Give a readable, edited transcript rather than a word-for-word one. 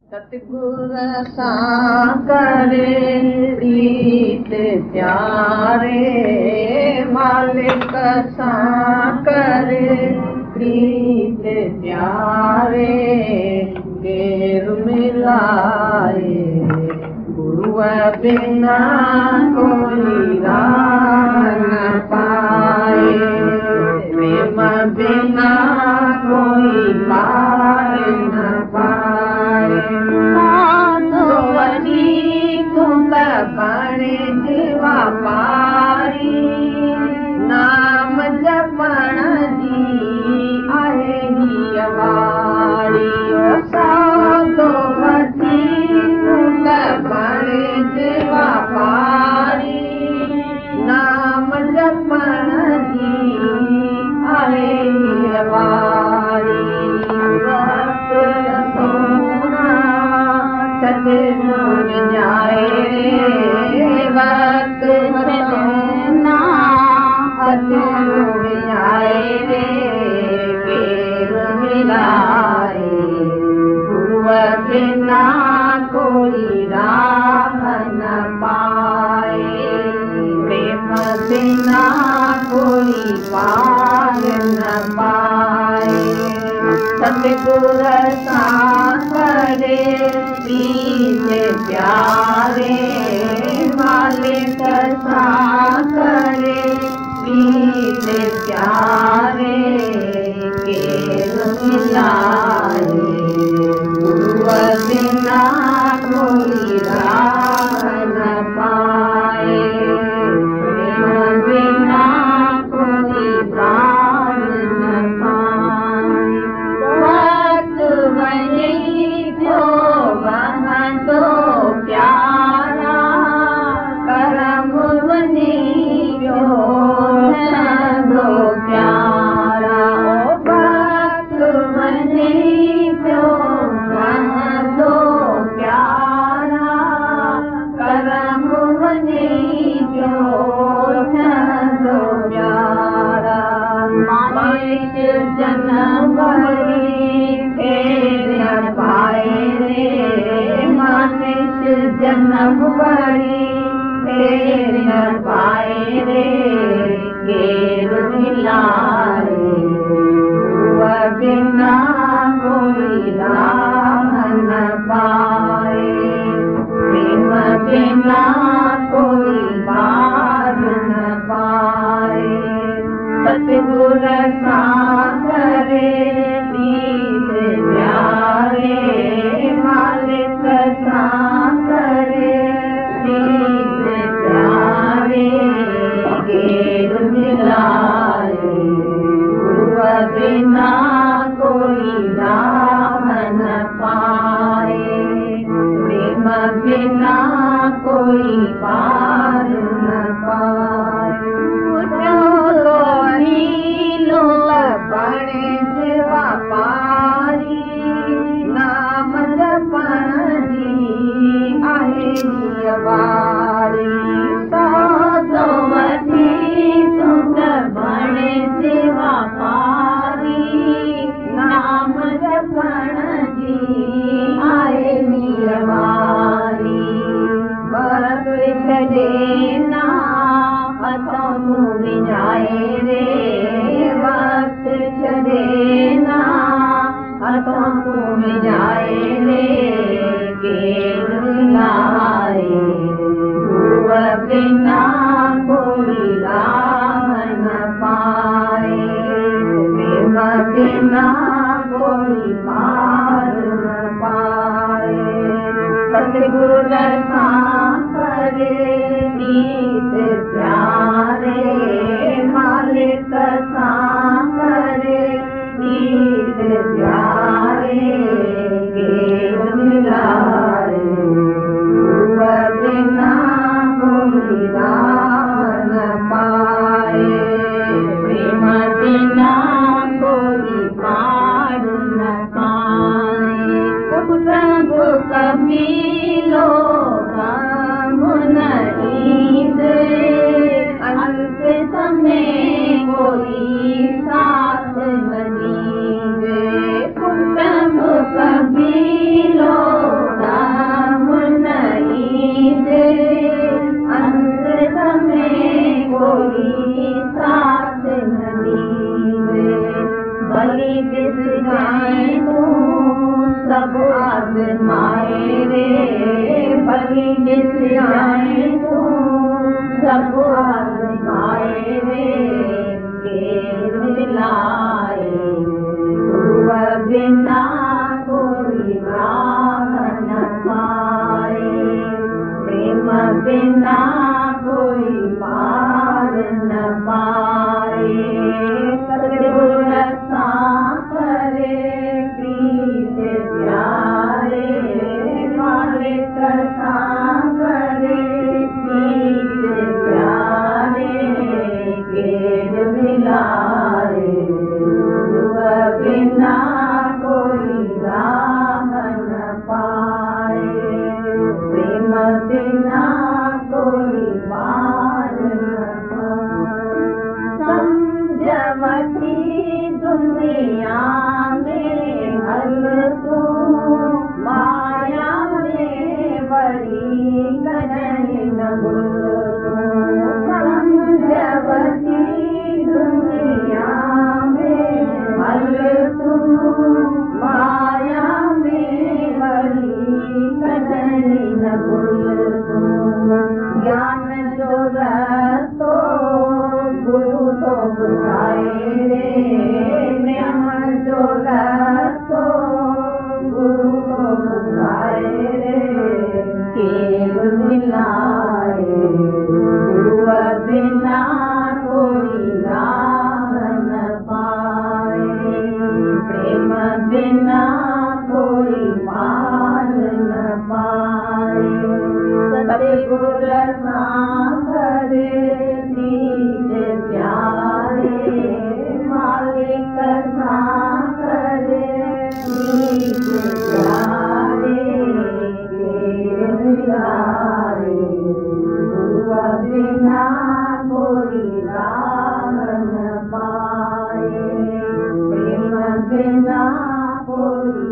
सतगुर सां करे प्रीत प्यारे, मालिक सां करे प्रीत प्यारे, केर मिलाए गुरुअ बिना कोई राह न पाए, प्रेम बिना कोई पार न पाए। बणे जीवा पारी, नाम जपण जी आहे हीअ वारी, साधो वठी तुंग बणे जीवा पारी, नाम जपण जी आहे हीअ वारी। सतगुर जाए वक्त बदलना, सतगुर जाए रे केर मिलाए, गुरुअ बिना कोई राह न पाए, प्रेम बिना कोई पार न पाए। सतगुर सां करे प्रीत प्यारे, मालिक सां करे प्रीत प्यारे, केर मिलाए गुरुअ बिना कोई राह न पाए, प्रेम बिना कोई पार न पाए। वक्त वञी थियो वहंदो प्यारा, करम वञी वियो रहंदो प्यारा, वक्त वञी थियो वहंदो प्यारा, करम वञी वियो रहंदो प्यारा। मालिक जनम भरी फेर न पाए रे, मालिक जनम भरी फेर न पाए रे, केर मिलाए गुरुअ बिना कोई राह न पाए, प्रेम बिना कोई पार न पाए। सतगुर सां करे प्रीत प्यारे, मालिक सां करे प्रीत प्यारे, केर मिलाए गुरुअ बिना कोई राह न पाए, प्रेम बिना कोई पार न पाए। बणे जीवा पारी, नाम जपण जी आहे हीअ वारी, साधो वठी तुंग बणे जीवा पारी, नाम जपण जी आहे हीअ वारी। वक्त छॾे ना हथों तूं विञाए रे, वक्त छॾे ना हथों तूं विञाए रे, केर मिलाए गुरुअ बिना कोई राह न पाए, प्रेम बिना कोई पार न पाए। सतगुर सां करे प्रीत प्यारे, मालिक सां करे प्रीत प्यारे, केर मिलाए गुरुअ बिना कोई राह न पाए, प्रेम बिना कोई पार न पाए। प्रभु कबीलो राम न ईंदे, अंत समय कोई साथ न ॾींदे, प्रभु कबीलो सब आजमाए रे भली नित्याए तू सब आजमाए रे के मिलाए तू बिना कोई राम न पाए प्रेम बिना कोई पार न पाए सतगुर करे प्रीत प्यारे मालिक करे प्रीत प्यारे गेर मिलाए बिना कोई राम न पाए प्रेम बिना कोई पार न पाए समझवती दुनिया में हल तू माया में बड़ी कहीं न समझवती दुनिया में हल तू माया में बड़ी कहीं न ज्ञान जो रस्तो गुरु तो बुझाए रे ज्ञान जो रस्तो गुरु तो बुझाए रे केवल मिलाए गुरु बिना कोई राम न पाए प्रेम बिना कोई पार न पाए सतगुर करे प्रीत प्यारे मालिक करे प्रीत प्यारे मिलाए बिना कोई राम न पाए प्रेम बिना कोई